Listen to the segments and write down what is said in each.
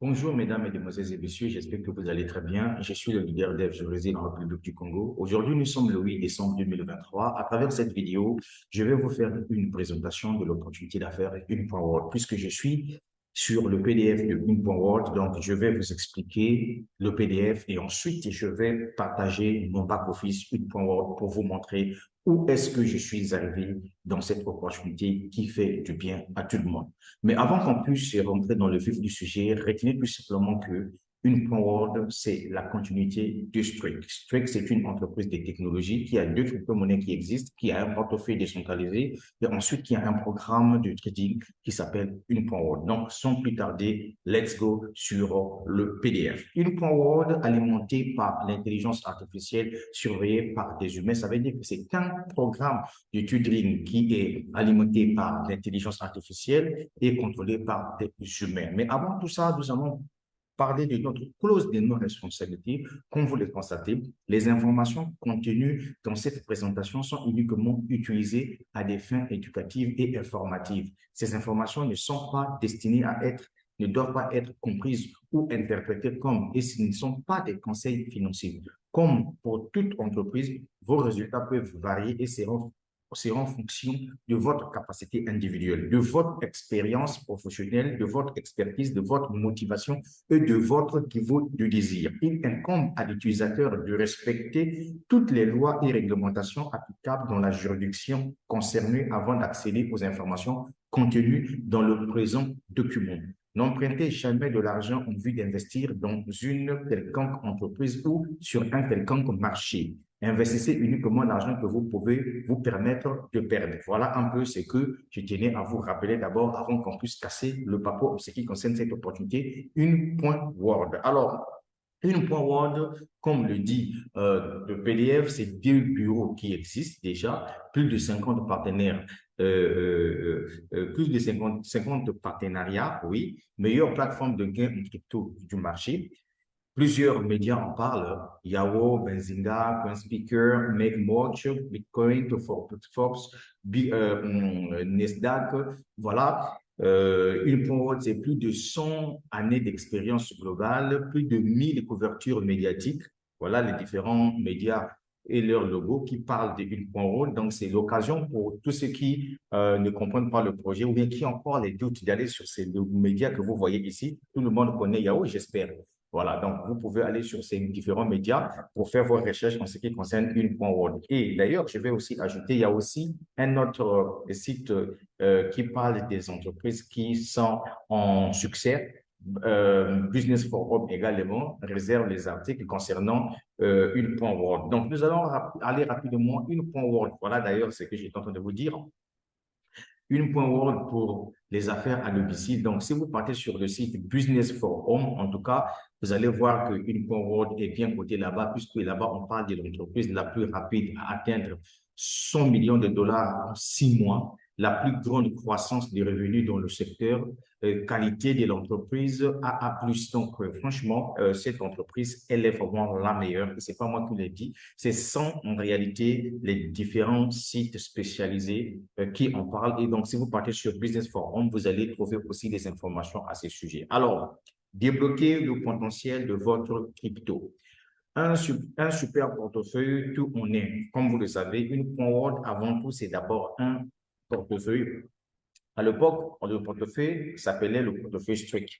Bonjour mesdames, mesdemoiselles et messieurs, j'espère que vous allez très bien. Je suis le leader dev, je réside en République du Congo. Aujourd'hui, nous sommes le 8 décembre 2023. À travers cette vidéo, je vais vous faire une présentation de l'opportunité d'affaires Une.world. Puisque je suis sur le PDF de Une.world, donc je vais vous expliquer le PDF et ensuite je vais partager mon back-office Une.world pour vous montrer où est-ce que je suis arrivé dans cette opportunité qui fait du bien à tout le monde. Mais avant qu'on puisse rentrer dans le vif du sujet, retenez tout simplement que Une.world, c'est la continuité de Strix. Strix, c'est une entreprise de technologie qui a deux crypto-monnaies qui existent, qui a un portefeuille décentralisé et ensuite qui a un programme de trading qui s'appelle Une.world. Donc, sans plus tarder, let's go sur le PDF. Une.world, alimenté par l'intelligence artificielle surveillée par des humains, ça veut dire que c'est un programme de tutoring qui est alimenté par l'intelligence artificielle et contrôlé par des humains. Mais avant tout ça, nous allons parler de notre clause de non-responsabilité. Comme vous le constatez, les informations contenues dans cette présentation sont uniquement utilisées à des fins éducatives et informatives. Ces informations ne sont pas destinées à être ne doivent pas être comprises ou interprétées comme, et ce ne sont pas des conseils financiers. Comme pour toute entreprise, vos résultats peuvent varier et seront en fonction de votre capacité individuelle, de votre expérience professionnelle, de votre expertise, de votre motivation et de votre niveau de désir. Il incombe à l'utilisateur de respecter toutes les lois et réglementations applicables dans la juridiction concernée avant d'accéder aux informations contenues dans le présent document. N'empruntez jamais de l'argent en vue d'investir dans une quelconque entreprise ou sur un quelconque marché. Investissez uniquement l'argent que vous pouvez vous permettre de perdre. Voilà un peu ce que je tenais à vous rappeler d'abord avant qu'on puisse casser le papo en ce qui concerne cette opportunité. Une.world. Alors, Une.world, comme le dit le PDF, c'est deux bureaux qui existent déjà, plus de 50 partenaires, plus de 50 partenariats, oui, meilleure plateforme de gain en crypto du marché. Plusieurs médias en parlent. Yahoo, Benzinga, CoinSpeaker, MakeMojo, Bitcoin, Forbes, Nasdaq. Voilà. Une.world, c'est plus de 100 années d'expérience globale, plus de 1000 couvertures médiatiques. Voilà les différents médias et leurs logos qui parlent Une.world. Donc, c'est l'occasion pour tous ceux qui ne comprennent pas le projet ou bien qui ont encore les doutes d'aller sur ces médias que vous voyez ici. Tout le monde connaît Yahoo, j'espère. Voilà, donc vous pouvez aller sur ces différents médias pour faire vos recherches en ce qui concerne Une.world. Et d'ailleurs, je vais aussi ajouter, il y a aussi un autre site qui parle des entreprises qui sont en succès. Business Forum également réserve les articles concernant Une.world. Donc, nous allons aller rapidement Une.world. Voilà d'ailleurs ce que j'étais en train de vous dire. Une.world pour les affaires à domicile. Donc, si vous partez sur le site Business for Home, en tout cas, vous allez voir que Une.world est bien coté là-bas, puisque là-bas, on parle de l'entreprise la plus rapide à atteindre 100 millions de dollars en 6 mois, la plus grande croissance des revenus dans le secteur, qualité de l'entreprise AA+. Donc, franchement, cette entreprise, elle est vraiment la meilleure. Et c'est pas moi qui l'ai dit. C'est sans, en réalité, les différents sites spécialisés qui en parlent. Et donc, si vous partez sur Business Forum, vous allez trouver aussi des informations à ce sujet. Alors, débloquer le potentiel de votre crypto. Un super portefeuille, tout en est. Comme vous le savez, Une.world, avant tout, c'est d'abord un portefeuille. À l'époque, le portefeuille s'appelait le portefeuille Strict.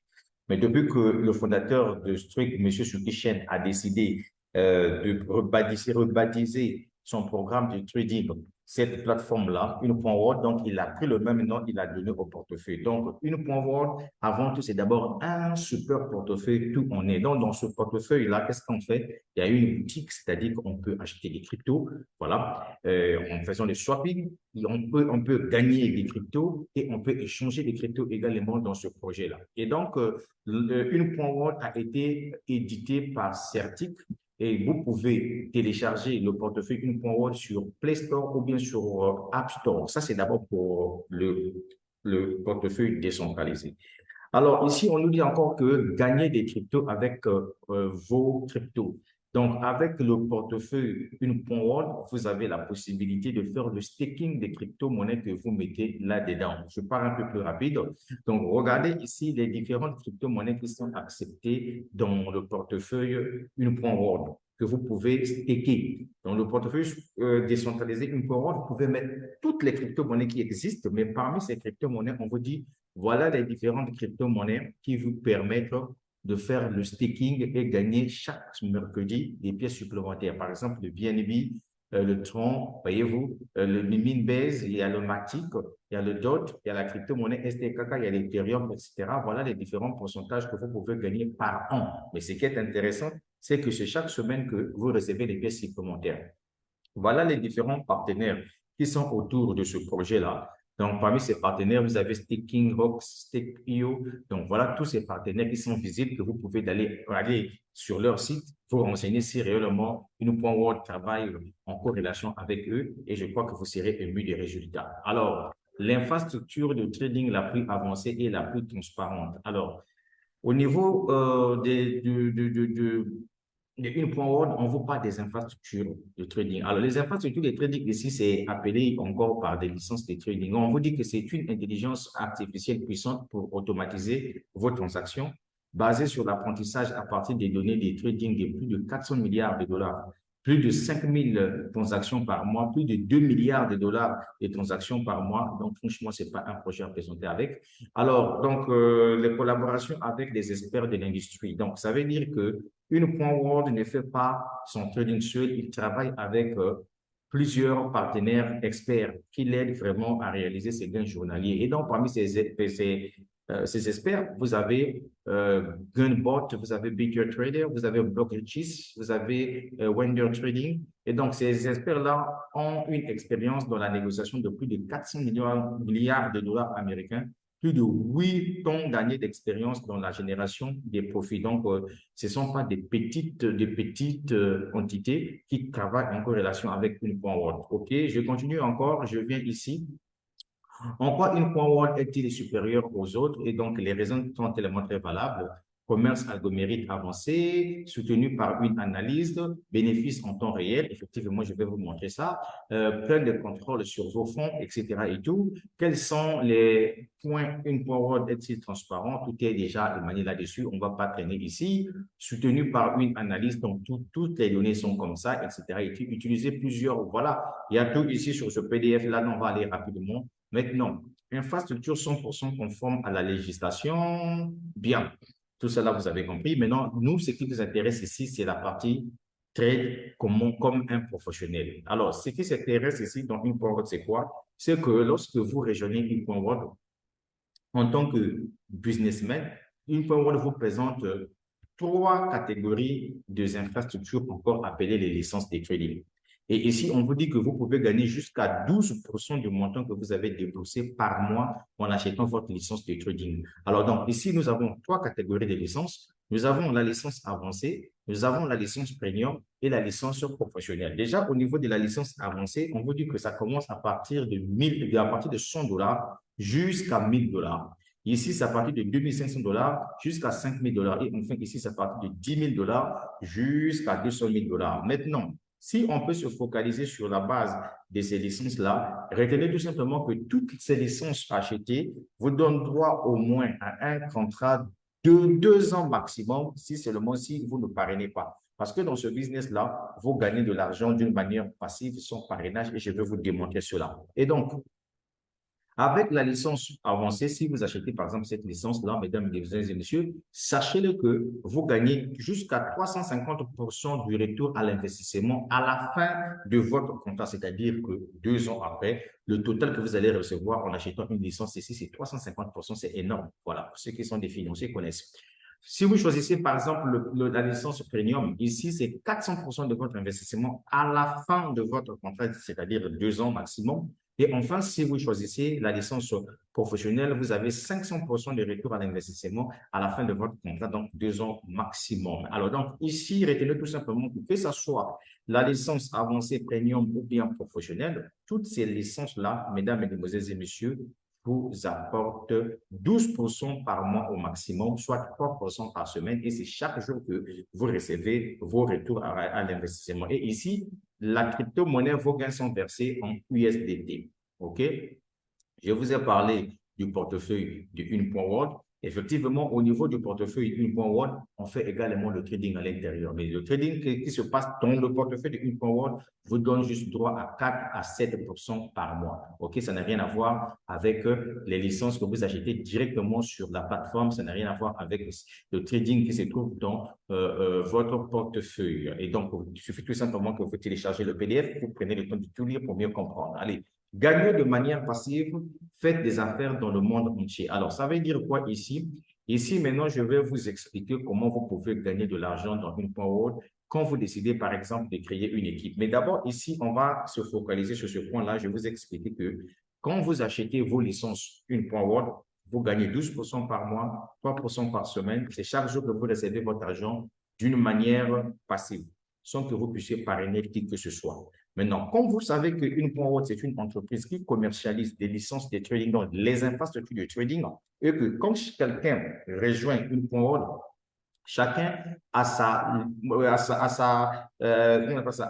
Mais depuis que le fondateur de Strict, M. Suki Shen, a décidé de rebaptiser son programme de trading, cette plateforme-là, Une.world, donc il a pris le même nom, il a donné au portefeuille. Donc, Une.world, avant tout, c'est d'abord un super portefeuille tout en est. Donc, dans ce portefeuille-là, qu'est-ce qu'on fait? Il y a une boutique, c'est-à-dire qu'on peut acheter des cryptos, voilà, en faisant des swapping, on peut gagner des cryptos et on peut échanger des cryptos également dans ce projet-là. Et donc, Une.world a été édité par Certic et vous pouvez télécharger le portefeuille Une.world sur Play Store ou bien sur App Store. Ça, c'est d'abord pour le portefeuille décentralisé. Alors, ici, on nous dit encore que gagner des cryptos avec vos cryptos. Donc, avec le portefeuille une World, vous avez la possibilité de faire le staking des crypto-monnaies que vous mettez là-dedans. Je pars un peu plus rapide. Donc, regardez ici les différentes crypto-monnaies qui sont acceptées dans le portefeuille une World que vous pouvez staker. Dans le portefeuille décentralisé une World, vous pouvez mettre toutes les crypto-monnaies qui existent, mais parmi ces crypto-monnaies, on vous dit, voilà les différentes crypto-monnaies qui vous permettent de faire le staking et gagner chaque mercredi des pièces supplémentaires. Par exemple, le BNB, le Tron, voyez-vous, le Minbase, il y a le Matic, il y a le DOT, il y a la crypto-monnaie STKK, il y a l'Ethereum, etc. Voilà les différents pourcentages que vous pouvez gagner par an. Mais ce qui est intéressant, c'est que c'est chaque semaine que vous recevez des pièces supplémentaires. Voilà les différents partenaires qui sont autour de ce projet-là. Donc, parmi ces partenaires, vous avez Staking Rocks, Stake.io. Donc, voilà tous ces partenaires qui sont visibles que vous pouvez aller sur leur site, vous renseigner si réellement une World travaille en corrélation avec eux et je crois que vous serez ému des résultats. Alors, l'infrastructure de trading la plus avancée et la plus transparente. Alors, au niveau une World, on vous parle des infrastructures de trading. Alors, les infrastructures de trading ici, c'est appelé encore par des licences de trading. On vous dit que c'est une intelligence artificielle puissante pour automatiser vos transactions basée sur l'apprentissage à partir des données de trading de plus de 400 milliards de dollars, plus de 5000 transactions par mois, plus de 2 milliards de dollars de transactions par mois. Donc, franchement, ce n'est pas un projet à présenter avec. Alors, donc, les collaborations avec des experts de l'industrie. Donc, ça veut dire que une World ne fait pas son trading seul, il travaille avec plusieurs partenaires experts qui l'aident vraiment à réaliser ses gains journaliers. Et donc, parmi ces experts, vous avez Gunbot, vous avez Bigger Trader, vous avez Blockages, vous avez Wender Trading. Et donc, ces experts-là ont une expérience dans la négociation de plus de 400 milliards de dollars américains, plus de 8 tonnes d'années d'expérience dans la génération des profits. Donc, ce ne sont pas des petites entités qui travaillent en corrélation avec une World. OK, je continue encore, je viens ici. En quoi une World est-il supérieur aux autres? Et donc, les raisons sont tellement très valables. Commerce algorithmique avancé, soutenu par une analyse, bénéfices en temps réel. Effectivement, je vais vous montrer ça. Plein de contrôle sur vos fonds, etc. et tout. Quels sont les points? Une World est-il transparent? Tout est déjà émané là-dessus. On ne va pas traîner ici. Soutenu par une analyse, donc toutes les données sont comme ça, etc. Et utiliser plusieurs. Voilà, il y a tout ici sur ce PDF-là. On va aller rapidement. Maintenant, infrastructure 100% conforme à la législation, bien. Tout cela, vous avez compris. Maintenant, nous, ce qui nous intéresse ici, c'est la partie trade comme un professionnel. Alors, ce qui s'intéresse ici dans une World, c'est quoi? C'est que lorsque vous rejoignez une World, en tant que businessman, une World vous présente trois catégories d'infrastructures encore appelées les licences de trading. Et ici, on vous dit que vous pouvez gagner jusqu'à 12% du montant que vous avez déboursé par mois en achetant votre licence de trading. Alors, donc, ici, nous avons trois catégories de licences. Nous avons la licence avancée, nous avons la licence premium et la licence professionnelle. Déjà, au niveau de la licence avancée, on vous dit que ça commence à partir de 100 dollars jusqu'à 1000 dollars. Ici, c'est à partir de 2500 dollars jusqu'à 5000 dollars. Et enfin, ici, c'est à partir de 10 000 dollars jusqu'à 200 000 dollars. Maintenant, si on peut se focaliser sur la base de ces licences-là, retenez tout simplement que toutes ces licences achetées vous donnent droit au moins à un contrat de 2 ans maximum, si seulement si vous ne parrainez pas. Parce que dans ce business-là, vous gagnez de l'argent d'une manière passive sans parrainage et je vais vous démontrer cela. Et donc, avec la licence avancée, si vous achetez par exemple cette licence-là, mesdames et messieurs, sachez-le que vous gagnez jusqu'à 350% du retour à l'investissement à la fin de votre contrat, c'est-à-dire que 2 ans après, le total que vous allez recevoir en achetant une licence ici, c'est 350%, c'est énorme. Voilà, pour ceux qui sont des financiers connaissent. Si vous choisissez par exemple la licence premium, ici c'est 400% de votre investissement à la fin de votre contrat, c'est-à-dire 2 ans maximum. Et enfin, si vous choisissez la licence professionnelle, vous avez 500% de retour à l'investissement à la fin de votre contrat, donc 2 ans maximum. Alors donc ici, retenez tout simplement que ce soit la licence avancée premium ou bien professionnelle, toutes ces licences-là, mesdames, mesdemoiselles et messieurs, vous apporte 12% par mois au maximum, soit 3% par semaine. Et c'est chaque jour que vous recevez vos retours à l'investissement. Et ici, la crypto-monnaie, vos gains sont versés en USDT. OK? Je vous ai parlé du portefeuille de Une.World. Effectivement, au niveau du portefeuille Une.World, on fait également le trading à l'intérieur. Mais le trading qui se passe dans le portefeuille de Une.World vous donne juste droit à 4 à 7% par mois. OK, ça n'a rien à voir avec les licences que vous achetez directement sur la plateforme. Ça n'a rien à voir avec le trading qui se trouve dans votre portefeuille. Et donc, il suffit tout simplement que vous téléchargez le PDF, vous prenez le temps de tout lire pour mieux comprendre. Allez, gagner de manière passive, faites des affaires dans le monde entier. Alors, ça veut dire quoi ici? Ici, maintenant, je vais vous expliquer comment vous pouvez gagner de l'argent dans Une.World quand vous décidez, par exemple, de créer une équipe. Mais d'abord, ici, on va se focaliser sur ce point-là. Je vais vous expliquer que quand vous achetez vos licences Une.World, vous gagnez 12% par mois, 3% par semaine. C'est chaque jour que vous recevez votre argent d'une manière passive, sans que vous puissiez parrainer qui que ce soit. Maintenant, comme vous savez qu'Une.World, c'est une entreprise qui commercialise des licences de trading, donc les infrastructures de trading, et que quand quelqu'un rejoint Une.World, chacun a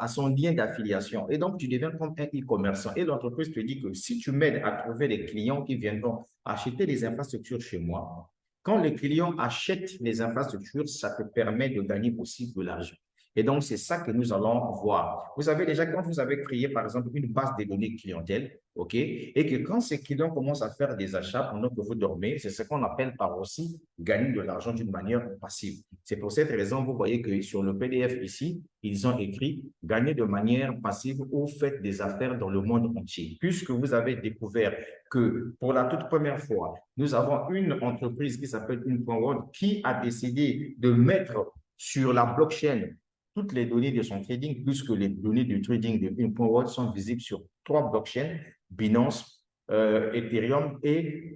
son lien d'affiliation. Et donc, tu deviens comme un e-commerçant. Et l'entreprise te dit que si tu m'aides à trouver des clients qui viendront acheter des infrastructures chez moi, quand les clients achètent les infrastructures, ça te permet de gagner aussi de l'argent. Et donc, c'est ça que nous allons voir. Vous savez déjà, quand vous avez créé, par exemple, une base de données clientèle, OK, et que quand ces clients commencent à faire des achats pendant que vous dormez, c'est ce qu'on appelle par aussi gagner de l'argent d'une manière passive. C'est pour cette raison, vous voyez que sur le PDF ici, ils ont écrit gagner de manière passive ou faites des affaires dans le monde entier. Puisque vous avez découvert que pour la toute première fois, nous avons une entreprise qui s'appelle Une.World qui a décidé de mettre sur la blockchain toutes les données de son trading, puisque les données du trading de Une.World sont visibles sur 3 blockchains, Binance, Ethereum et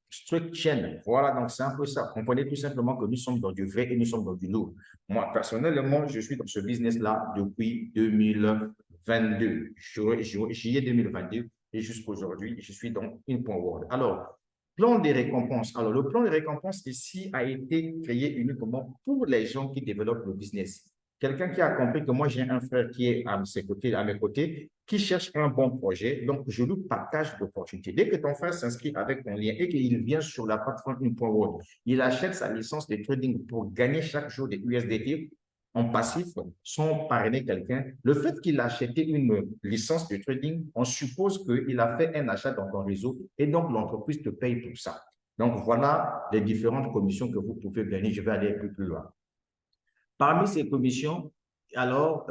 StreetChain. Voilà, donc c'est un peu ça. Comprenez tout simplement que nous sommes dans du vrai et nous sommes dans du lourd. Moi, personnellement, je suis dans ce business-là depuis 2022, juillet 2022, et jusqu'à aujourd'hui, je suis dans Une.World. Alors, plan de récompense. Alors, le plan de récompense ici a été créé uniquement pour les gens qui développent le business. Quelqu'un qui a compris que moi, j'ai un frère qui est à mes côtés, qui cherche un bon projet. Donc, je lui partage l'opportunité. Dès que ton frère s'inscrit avec ton lien et qu'il vient sur la plateforme Une.World, il achète sa licence de trading pour gagner chaque jour des USDT en passif sans parrainer quelqu'un. Le fait qu'il a acheté une licence de trading, on suppose qu'il a fait un achat dans ton réseau et donc l'entreprise te paye pour ça. Donc, voilà les différentes commissions que vous pouvez gagner. Je vais aller plus loin. Parmi ces commissions, alors,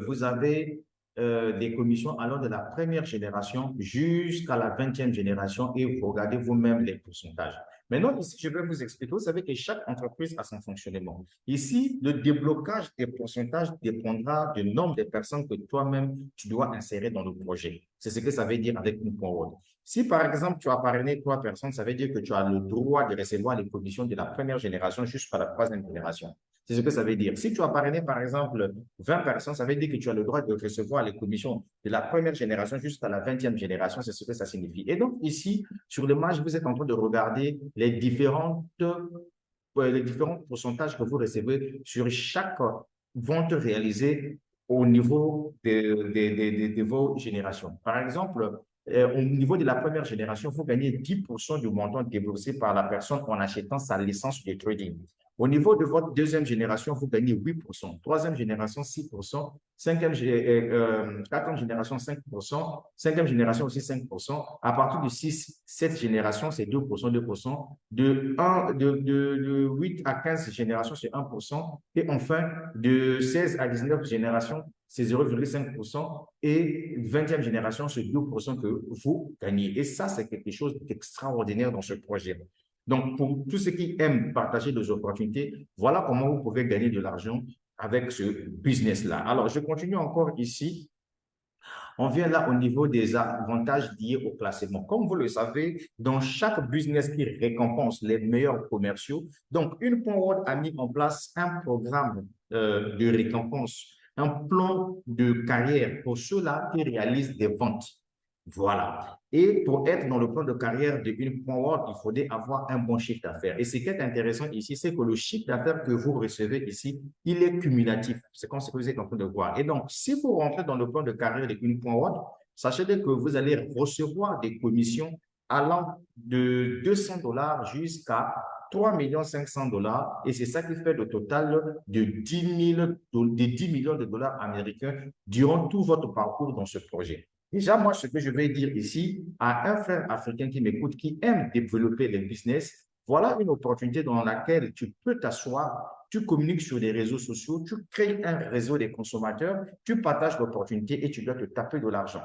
vous avez des commissions allant de la première génération jusqu'à la 20e génération et vous regardez vous-même les pourcentages. Maintenant, ici, je vais vous expliquer. Vous savez que chaque entreprise a son fonctionnement. Ici, le déblocage des pourcentages dépendra du nombre de personnes que toi-même, tu dois insérer dans le projet. C'est ce que ça veut dire avec Une.World. Si, par exemple, tu as parrainé 3 personnes, ça veut dire que tu as le droit de recevoir les commissions de la première génération jusqu'à la 3e génération. C'est ce que ça veut dire. Si tu as parrainé, par exemple, 20 personnes, ça veut dire que tu as le droit de recevoir les commissions de la première génération jusqu'à la 20e génération. C'est ce que ça signifie. Et donc, ici, sur l'image, vous êtes en train de regarder les différents pourcentages que vous recevez sur chaque vente réalisée au niveau de vos générations. Par exemple, au niveau de la première génération, vous gagnez 10% du montant déboursé par la personne en achetant sa licence de trading. Au niveau de votre deuxième génération, vous gagnez 8%, troisième génération 6%, quatrième génération 5%, cinquième génération aussi 5%. À partir de 6, 7 générations, c'est 2%, 2%. De 8 à 15 générations, c'est 1%. Et enfin, de 16 à 19 générations, c'est 0,5%. Et 20e génération, c'est 2% que vous gagnez. Et ça, c'est quelque chose d'extraordinaire dans ce projet. Donc, pour tous ceux qui aiment partager des opportunités, voilà comment vous pouvez gagner de l'argent avec ce business-là. Alors, je continue encore ici. On vient là au niveau des avantages liés au classement. Comme vous le savez, dans chaque business qui récompense les meilleurs commerciaux, donc Une.World a mis en place un programme de récompense, un plan de carrière pour ceux-là qui réalisent des ventes. Voilà. Et pour être dans le plan de carrière de Unipoint World, il faudrait avoir un bon chiffre d'affaires. Et ce qui est intéressant ici, c'est que le chiffre d'affaires que vous recevez ici, il est cumulatif. C'est comme ce que vous êtes en train de voir. Et donc, si vous rentrez dans le plan de carrière de Unipoint World, sachez que vous allez recevoir des commissions allant de 200 dollars jusqu'à 3 500 000 dollars. Et c'est ça qui fait le total de 10 millions de dollars américains durant tout votre parcours dans ce projet. Déjà, moi, ce que je vais dire ici à un frère africain qui m'écoute, qui aime développer les business, voilà une opportunité dans laquelle tu peux t'asseoir, tu communiques sur les réseaux sociaux, tu crées un réseau des consommateurs, tu partages l'opportunité et tu dois te taper de l'argent.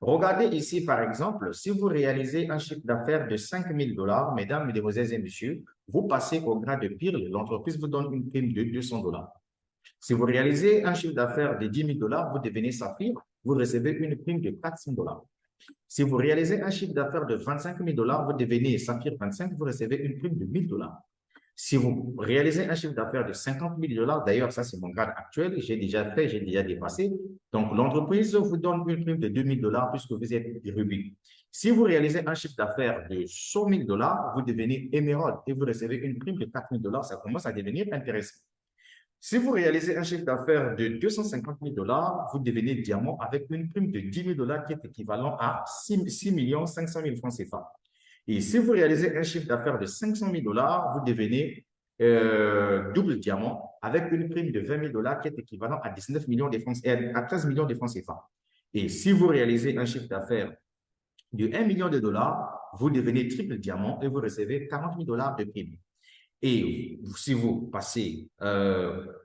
Regardez ici, par exemple, si vous réalisez un chiffre d'affaires de 5 000 dollars, mesdames, mesdemoiselles et messieurs, vous passez au grade de Pearl, l'entreprise vous donne une prime de 200 dollars. Si vous réalisez un chiffre d'affaires de 10 000 dollars, vous devenez Saphir, vous recevez une prime de 400 dollars. Si vous réalisez un chiffre d'affaires de 25 000 dollars, vous devenez Saphir 25, vous recevez une prime de 1 000 dollars. Si vous réalisez un chiffre d'affaires de 50 000 dollars, d'ailleurs, ça c'est mon grade actuel, j'ai déjà fait, j'ai déjà dépassé. Donc, l'entreprise vous donne une prime de 2 000 dollars puisque vous êtes Ruby. Si vous réalisez un chiffre d'affaires de 100 000 dollars, vous devenez Emerald et vous recevez une prime de 4 000 dollars. Ça commence à devenir intéressant. Si vous réalisez un chiffre d'affaires de 250 000 dollars, vous devenez diamant avec une prime de 10 000 dollars qui est équivalent à 6 500 000 francs CFA. Et si vous réalisez un chiffre d'affaires de 500 000 dollars, vous devenez double diamant avec une prime de 20 000 dollars qui est équivalent à 19 millions de francs, à 13 millions de francs CFA. Et si vous réalisez un chiffre d'affaires de 1 million de dollars, vous devenez triple diamant et vous recevez 40 000 dollars de prime. Et si vous passez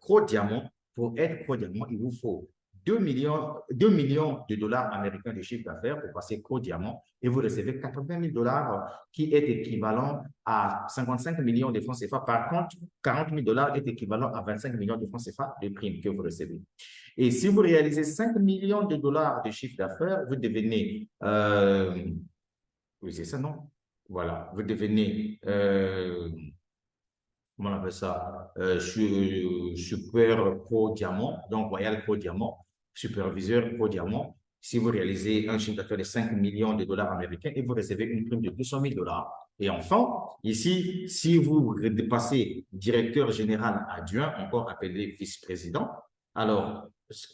pro-diamant, pour être pro-diamant, il vous faut 2 millions de dollars américains de chiffre d'affaires pour passer pro-diamant et vous recevez 80 000 dollars qui est équivalent à 55 millions de francs CFA. Par contre, 40 000 dollars est équivalent à 25 millions de francs CFA de primes que vous recevez. Et si vous réalisez 5 millions de dollars de chiffre d'affaires, vous devenez, oui, c'est ça, non? Voilà, vous devenez, comment on appelle ça, super pro diamant, donc Royal pro diamant, superviseur pro diamant. Si vous réalisez un chiffre d'affaires de 5 millions de dollars américains et vous recevez une prime de 200 000 dollars. Et enfin, ici, si vous passez directeur général adjoint, encore appelé vice-président, alors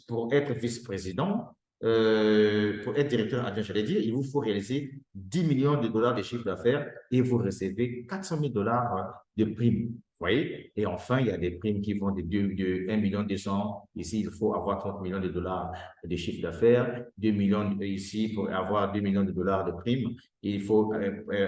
pour être vice-président, pour être directeur adjoint, j'allais dire, il vous faut réaliser 10 millions de dollars de chiffre d'affaires et vous recevez 400 000 dollars de primes. Vous voyez? Et enfin, il y a des primes qui vont de 1 million 200. Ici, il faut avoir 30 millions de dollars de chiffre d'affaires. 2 millions ici, pour avoir 2 millions de dollars de primes, il faut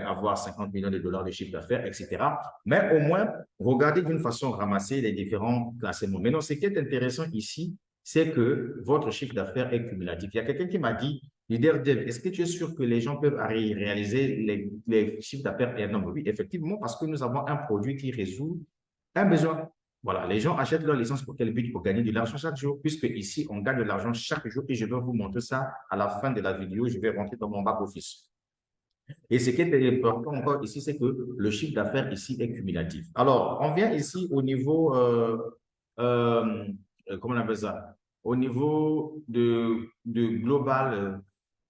avoir 50 millions de dollars de chiffre d'affaires, etc. Mais au moins, regardez d'une façon ramassée les différents classements. Maintenant, ce qui est intéressant ici, c'est que votre chiffre d'affaires est cumulatif. Il y a quelqu'un qui m'a dit, leader dev, est-ce que tu es sûr que les gens peuvent réaliser les chiffres d'affaires énormes? Oui, effectivement, parce que nous avons un produit qui résout un besoin. Voilà, les gens achètent leur licence pour quel but? Pour gagner de l'argent chaque jour, puisque ici, on gagne de l'argent chaque jour et je vais vous montrer ça à la fin de la vidéo. Je vais rentrer dans mon back-office. Et ce qui est important encore ici, c'est que le chiffre d'affaires ici est cumulatif. Alors, on vient ici au niveau, euh, comment on appelle ça? Au niveau de global,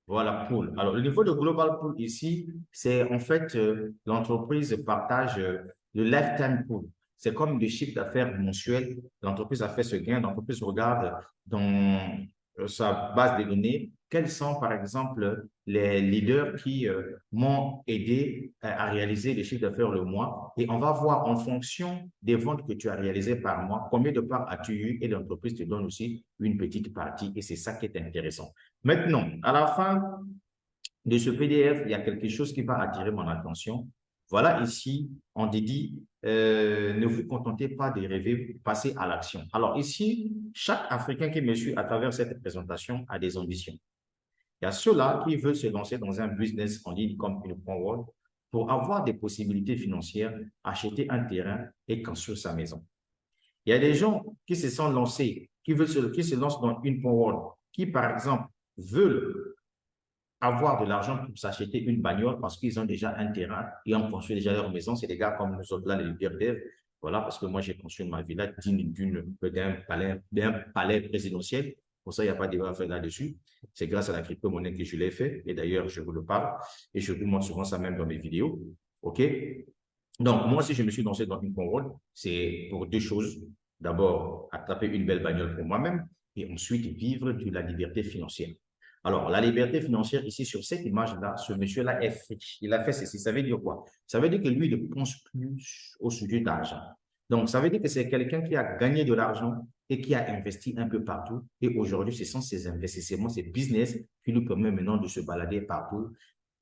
voilà, pool. Alors, le niveau de global pool ici, c'est en fait, l'entreprise partage le lifetime pool. C'est comme le chiffre d'affaires mensuel. L'entreprise a fait ce gain. L'entreprise regarde dans sa base de données quels sont, par exemple, les leaders qui m'ont aidé à réaliser les chiffres d'affaires le mois. Et on va voir en fonction des ventes que tu as réalisées par mois, combien de parts as-tu eu et l'entreprise te donne aussi une petite partie. Et c'est ça qui est intéressant. Maintenant, à la fin de ce PDF, il y a quelque chose qui va attirer mon attention. Voilà ici, on dit, ne vous contentez pas de rêver, passez à l'action. Alors ici, chaque Africain qui me suit à travers cette présentation a des ambitions. Il y a ceux-là qui veulent se lancer dans un business en ligne comme une World pour avoir des possibilités financières, acheter un terrain et construire sa maison. Il y a des gens qui se sont lancés, qui se lancent dans une World, qui par exemple veulent avoir de l'argent pour s'acheter une bagnole parce qu'ils ont déjà un terrain et ont construit déjà leur maison. C'est des gars comme nous autres là, les leaders dev. Voilà, parce que moi, j'ai construit ma villa d'un palais présidentiel. Pour ça, il n'y a pas de débat à faire là-dessus. C'est grâce à la crypto-monnaie que je l'ai fait. Et d'ailleurs, je vous le parle. Et je vous montre souvent ça même dans mes vidéos. OK? Donc, moi, si je me suis lancé dans une contrôle, c'est pour deux choses. D'abord, attraper une belle bagnole pour moi-même et ensuite vivre de la liberté financière. Alors, la liberté financière, ici, sur cette image-là, ce monsieur-là est fric. Il a fait ceci. Ça veut dire quoi? Ça veut dire que lui, il ne pense plus au sujet d'argent. Donc, ça veut dire que c'est quelqu'un qui a gagné de l'argent et qui a investi un peu partout. Et aujourd'hui, ce sont ces investissements, ces business qui nous permettent maintenant de se balader partout,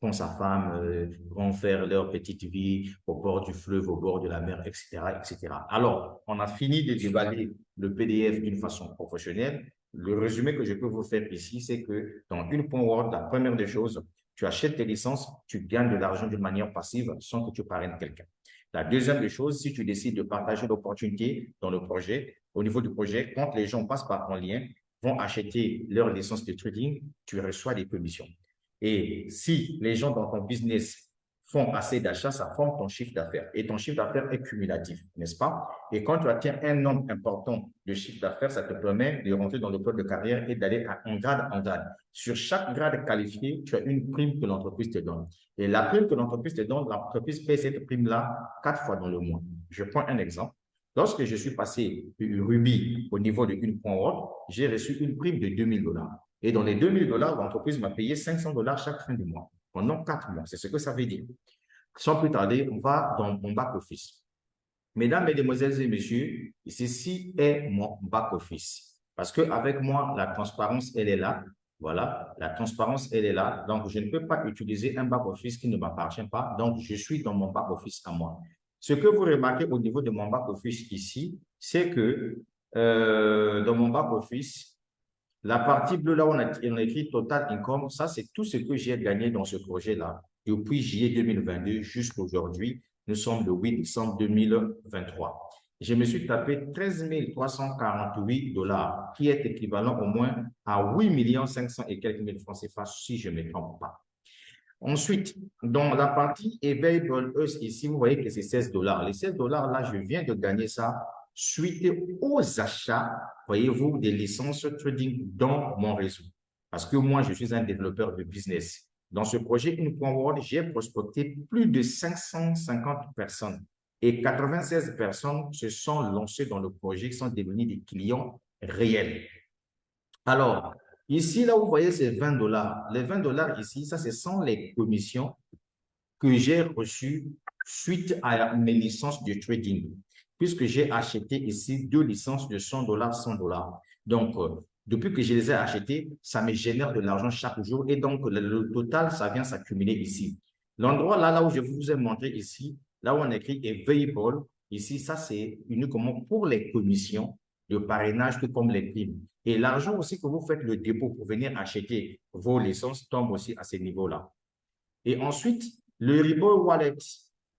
font sa femme, vont faire leur petite vie au bord du fleuve, au bord de la mer, etc., etc. Alors, on a fini de déballer le PDF d'une façon professionnelle. Le résumé que je peux vous faire ici, c'est que dans une point Word, la première des choses, tu achètes tes licences, tu gagnes de l'argent d'une manière passive sans que tu parraines quelqu'un. La deuxième des choses, si tu décides de partager l'opportunité dans le projet, au niveau du projet, quand les gens passent par ton lien, vont acheter leur licence de trading, tu reçois des commissions. Et si les gens dans ton business font assez d'achats, ça forme ton chiffre d'affaires. Et ton chiffre d'affaires est cumulatif, n'est-ce pas? Et quand tu atteins un nombre important de chiffre d'affaires, ça te permet de rentrer dans le code de carrière et d'aller en grade en grade. Sur chaque grade qualifié, tu as une prime que l'entreprise te donne. Et la prime que l'entreprise te donne, l'entreprise paie cette prime-là 4 fois dans le mois. Je prends un exemple. Lorsque je suis passé Ruby au niveau de une point Word, j'ai reçu une prime de 2000 $. Et dans les 2000 $, l'entreprise m'a payé 500 $ chaque fin du mois, pendant 4 mois. C'est ce que ça veut dire. Sans plus tarder, on va dans mon back-office. Mesdames, Mesdemoiselles et Messieurs, ceci est mon back-office. Parce qu'avec moi, la transparence, elle est là. Voilà, la transparence, elle est là. Donc, je ne peux pas utiliser un back-office qui ne m'appartient pas. Donc, je suis dans mon back-office à moi. Ce que vous remarquez au niveau de mon back-office ici, c'est que dans mon back-office, la partie bleue, là, on a écrit Total Income. Ça, c'est tout ce que j'ai gagné dans ce projet-là depuis juillet 2022 jusqu'à aujourd'hui. Nous sommes le 8 décembre 2023. Je me suis tapé 13 348 $, qui est équivalent au moins à 8 500 et quelques mille francs CFA, si je ne me trompe pas. Ensuite, dans la partie Available Us, ici, vous voyez que c'est 16 $. Les 16 $, là, je viens de gagner ça suite aux achats, voyez-vous, des licences trading dans mon réseau. Parce que moi, je suis un développeur de business. Dans ce projet InCoinWorld, j'ai prospecté plus de 550 personnes et 96 personnes se sont lancées dans le projet, qui sont devenus des clients réels. Alors, ici, là, vous voyez, c'est 20 $. Les 20 $ ici, ça, ce sont les commissions que j'ai reçues suite à mes licences de trading, puisque j'ai acheté ici 2 licences de 100 $, 100 $. Donc, depuis que je les ai achetées, ça me génère de l'argent chaque jour et donc le total, ça vient s'accumuler ici. L'endroit là où je vous ai montré ici, là où on écrit Available, ici, ça c'est uniquement pour les commissions de parrainage, tout comme les primes. Et l'argent aussi que vous faites le dépôt pour venir acheter vos licences tombe aussi à ce niveau-là. Et ensuite, le Ripple Wallet.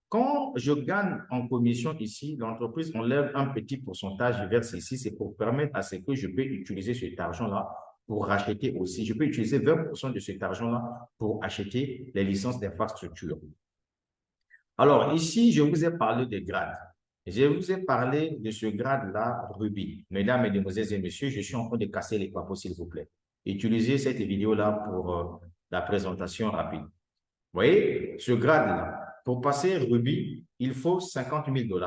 Quand je gagne en commission ici, l'entreprise enlève un petit pourcentage, je verse ici, c'est pour permettre à ce que je peux utiliser cet argent-là pour racheter aussi. Je peux utiliser 20% de cet argent-là pour acheter les licences d'infrastructure. Alors, ici, je vous ai parlé des grades. Je vous ai parlé de ce grade-là, Ruby. Mesdames, Mesdemoiselles et Messieurs, je suis en train de casser les papeaux, s'il vous plaît. Utilisez cette vidéo-là pour la présentation rapide. Vous voyez, ce grade-là, pour passer Ruby, il faut 50 000 $.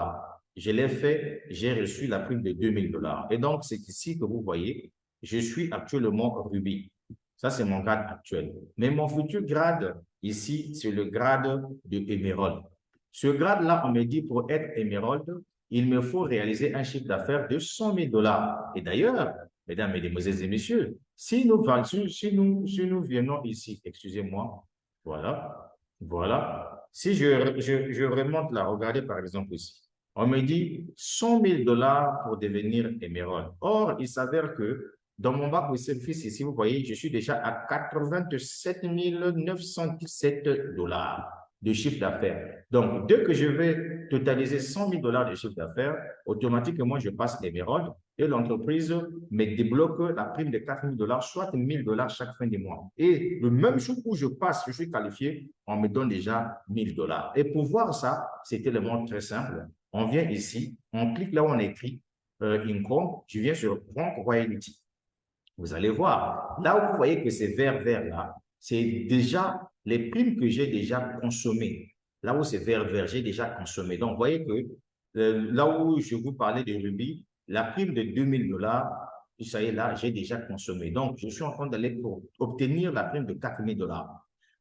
Je l'ai fait, j'ai reçu la prime de 2 000 $. Et donc, c'est ici que vous voyez, je suis actuellement Ruby. Ça, c'est mon grade actuel. Mais mon futur grade, ici, c'est le grade de Emerald. Ce grade-là, on me dit, pour être Emerald, il me faut réaliser un chiffre d'affaires de 100 000 $. Et d'ailleurs, mesdames, mesdemoiselles et messieurs, si nous venons ici, excusez-moi, voilà, voilà. Si je remonte là, regardez par exemple ici. On me dit 100 000 $ pour devenir émeraude. Or, il s'avère que dans mon bac de service ici, vous voyez, je suis déjà à 87 917 $ de chiffre d'affaires. Donc, dès que je vais totaliser 100 000 $ de chiffre d'affaires, automatiquement, je passe émeraude et l'entreprise me débloque la prime de 4 000 $, soit 1 000 $ chaque fin du mois. Et le même jour où je passe, je suis qualifié, on me donne déjà 1 000 $. Et pour voir ça, c'est tellement très simple. On vient ici, on clique là où on écrit Income, je viens sur Bank Royalty. Vous allez voir, là où vous voyez que c'est vert là, c'est déjà les primes que j'ai déjà consommées. Là où c'est vert, j'ai déjà consommé. Donc, vous voyez que là où je vous parlais de Ruby, la prime de 2000 $, ça y est, là, j'ai déjà consommé. Donc, je suis en train d'aller pour obtenir la prime de 4000 $.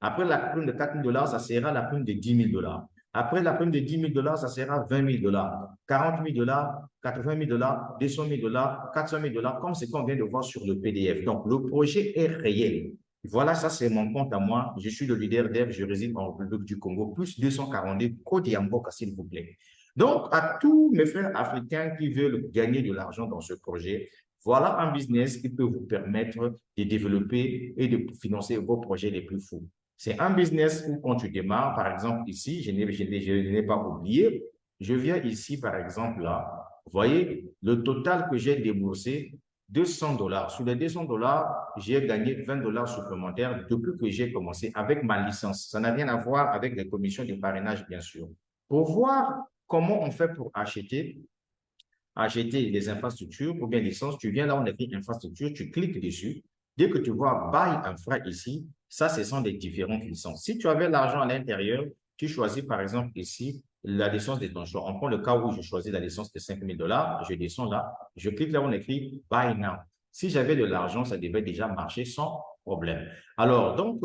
Après la prime de 4000 $, ça sera la prime de 10 000 $. Après la prime de 10 000 $, ça sera 20 000 $, 40 000 $, 80 000 $, 200 000 $, 400 000 $, comme ce qu'on vient de voir sur le PDF. Donc, le projet est réel. Voilà, ça, c'est mon compte à moi. Je suis le leader dev, je réside en République du Congo, plus 242 Côte d'Iamboka, s'il vous plaît. Donc, à tous mes frères africains qui veulent gagner de l'argent dans ce projet, voilà un business qui peut vous permettre de développer et de financer vos projets les plus fous. C'est un business où quand tu démarres, par exemple ici, je n'ai pas oublié, je viens ici par exemple là, vous voyez, le total que j'ai déboursé, 200 $. Sur les 200 $, j'ai gagné 20 $ supplémentaires depuis que j'ai commencé avec ma licence. Ça n'a rien à voir avec les commissions de parrainage, bien sûr. Pour voir comment on fait pour acheter les infrastructures ou bien licence, tu viens là où on écrit infrastructure, tu cliques dessus. Dès que tu vois Buy Infra ici, ça, ce sont des différentes licences. Si tu avais l'argent à l'intérieur, tu choisis par exemple ici la licence de ton choix. On prend le cas où je choisis la licence de 5000 $, je descends là, je clique là où on écrit Buy Now. Si j'avais de l'argent, ça devait déjà marcher sans problème. Alors, donc,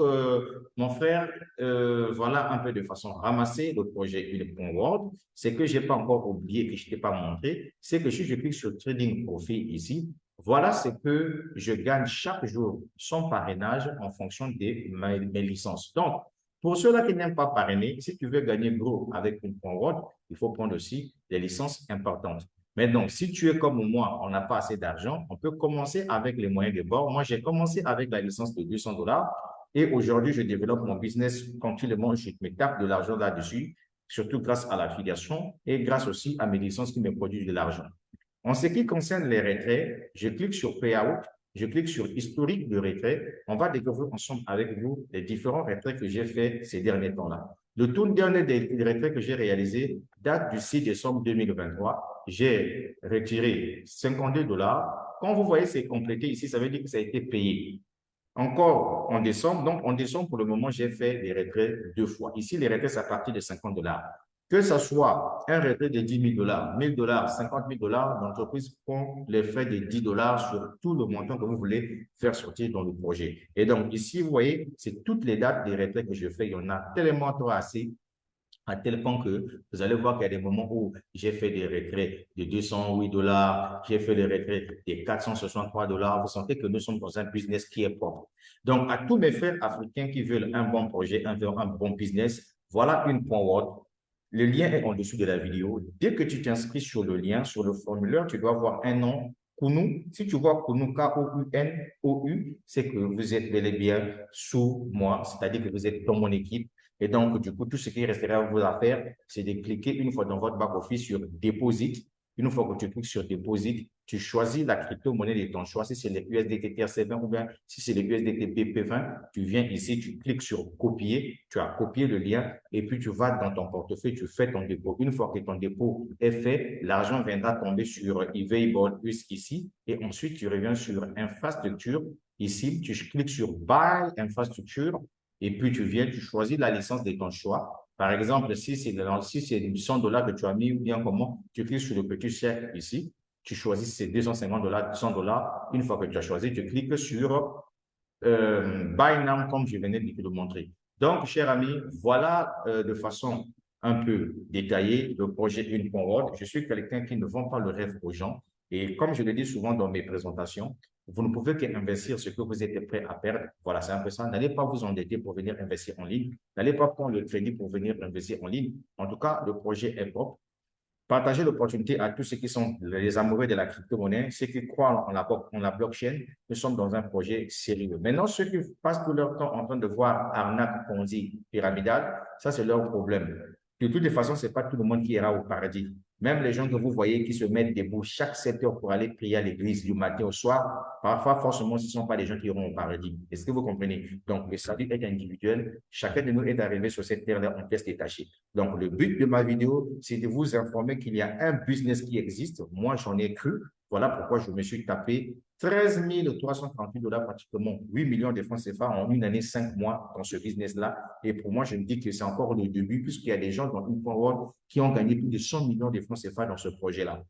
mon frère, voilà un peu de façon ramassée le projet Unique.world. C'est que je n'ai pas encore oublié, que je ne t'ai pas montré, c'est que si je clique sur Trading Profit ici, voilà ce que je gagne chaque jour, son parrainage en fonction de mes licences. Donc, pour ceux-là qui n'aiment pas parrainer, si tu veux gagner gros avec Unique.world, il faut prendre aussi des licences importantes. Mais donc, si tu es comme moi, on n'a pas assez d'argent, on peut commencer avec les moyens de bord. Moi, j'ai commencé avec la licence de 200 $ et aujourd'hui, je développe mon business tranquillement. Je me tape de l'argent là-dessus, surtout grâce à l'affiliation et grâce aussi à mes licences qui me produisent de l'argent. En ce qui concerne les retraits, je clique sur Payout, je clique sur Historique de retrait. On va découvrir ensemble avec vous les différents retraits que j'ai faits ces derniers temps-là. Le tout dernier des retraits que j'ai réalisé date du 6 décembre 2023. J'ai retiré 52 $. Quand vous voyez c'est complété ici, ça veut dire que ça a été payé. Encore en décembre, donc en décembre, pour le moment, j'ai fait des retraits 2 fois. Ici, les retraits, c'est à partir de 50 $. Que ce soit un retrait de 10 000 $, 1000 $, 50 000 $, l'entreprise prend les frais de 10 $ sur tout le montant que vous voulez faire sortir dans le projet. Et donc, ici, vous voyez, c'est toutes les dates des retraits que je fais. Il y en a tellement trop assez à tel point que vous allez voir qu'il y a des moments où j'ai fait des retraits de 208 $, j'ai fait des retraits de 463 $. Vous sentez que nous sommes dans un business qui est propre. Donc, à tous mes frères africains qui veulent un bon projet, un bon business, voilà une point word. Le lien est en dessous de la vidéo. Dès que tu t'inscris sur le lien, sur le formulaire, tu dois voir un nom, Kounou. Si tu vois Kounou, K-O-U-N-O-U, c'est que vous êtes bel et bien sous moi, c'est-à-dire que vous êtes dans mon équipe. Et donc, du coup, tout ce qui resterait à vous à faire, c'est de cliquer une fois dans votre back-office sur Deposit. Une fois que tu cliques sur Deposit, tu choisis la crypto-monnaie de ton choix. Si c'est le USDT TRC20 ou bien si c'est le USDT BP20, tu viens ici, tu cliques sur Copier. Tu as copié le lien et puis tu vas dans ton portefeuille, tu fais ton dépôt. Une fois que ton dépôt est fait, l'argent viendra tomber sur eBay Plus ici et ensuite tu reviens sur Infrastructure. Ici, tu cliques sur Buy Infrastructure. Et puis, tu viens, tu choisis la licence de ton choix. Par exemple, si c'est 100 $ que tu as mis ou bien comment, tu cliques sur le petit chèque ici. Tu choisis ces 250 $, 100 $. Une fois que tu as choisi, tu cliques sur Buy Now comme je venais de te le montrer. Donc, chers amis, voilà de façon un peu détaillée le projet Unique.world. Je suis quelqu'un qui ne vend pas le rêve aux gens. Et comme je le dis souvent dans mes présentations, vous ne pouvez qu'investir ce que vous êtes prêt à perdre. Voilà, c'est un peu ça. N'allez pas vous endetter pour venir investir en ligne. N'allez pas prendre le crédit pour venir investir en ligne. En tout cas, le projet est propre. Partagez l'opportunité à tous ceux qui sont les amoureux de la crypto-monnaie, ceux qui croient en la blockchain. Nous sommes dans un projet sérieux. Maintenant, ceux qui passent tout leur temps en train de voir arnaque, ponzi, pyramidale, ça c'est leur problème. De toutes les façons, ce n'est pas tout le monde qui ira au paradis. Même les gens que vous voyez qui se mettent debout chaque 7 heures pour aller prier à l'église du matin au soir, parfois, forcément, ce ne sont pas les gens qui iront au paradis. Est-ce que vous comprenez? Donc, le salut est individuel. Chacun de nous est arrivé sur cette terre-là en pièces détachées. Donc, le but de ma vidéo, c'est de vous informer qu'il y a un business qui existe. Moi, j'en ai cru. Voilà pourquoi je me suis tapé 13 338 $, pratiquement 8 millions de francs CFA en une année, 5 mois dans ce business-là. Et pour moi, je me dis que c'est encore le début, puisqu'il y a des gens dans InfoWorld qui ont gagné plus de 100 millions de francs CFA dans ce projet-là.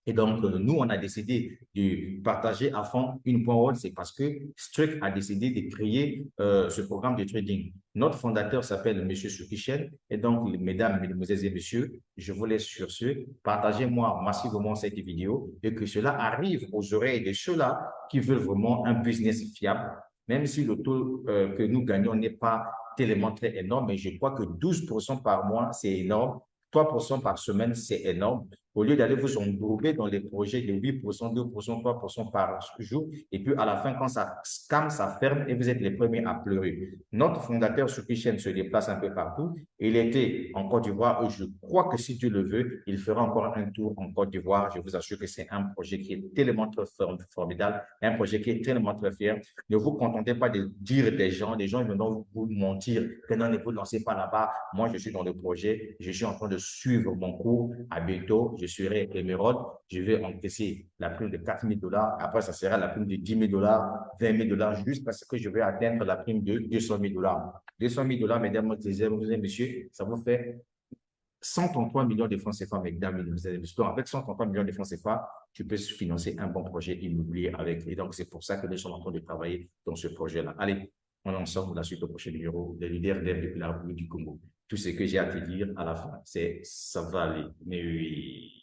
Et donc, nous, on a décidé de partager à fond une point. C'est parce que Struck a décidé de créer ce programme de trading. Notre fondateur s'appelle M. Sukichen. Et donc, mesdames, mesdemoiselles et messieurs, je vous laisse sur ce. Partagez-moi massivement cette vidéo et que cela arrive aux oreilles de ceux-là qui veulent vraiment un business fiable. Même si le taux que nous gagnons n'est pas tellement très énorme, mais je crois que 12% par mois, c'est énorme. 3% par semaine, c'est énorme. Au lieu d'aller vous englober dans les projets de 8%, 2%, 3% par jour, et puis à la fin, quand ça scam, ça ferme et vous êtes les premiers à pleurer. Notre fondateur, Sukichen, se déplace un peu partout. Il était en Côte d'Ivoire et je crois que si Dieu le veut, il fera encore un tour en Côte d'Ivoire. Je vous assure que c'est un projet qui est tellement très formidable, un projet qui est tellement très fier. Ne vous contentez pas de dire des gens vont vous mentir que non, ne vous lancez pas là-bas. Moi, je suis dans le projet, je suis en train de suivre mon cours. À bientôt, je serai émeraude, je vais encaisser la prime de 4 000 $. Après, ça sera la prime de 10 000 $, 20 000 $, juste parce que je vais atteindre la prime de 200 000 $. 200 000 $, mesdames et messieurs, ça vous fait 133 millions de francs CFA, mesdames et messieurs. Donc, avec 133 millions de francs CFA, tu peux financer un bon projet immobilier avec. Et donc, c'est pour ça que nous sommes en train de travailler dans ce projet-là. Allez, on en sort de la suite au prochain numéro des leaders depuis la République du Congo. Tout ce que j'ai à te dire à la fin, c'est ça va aller. Mais oui.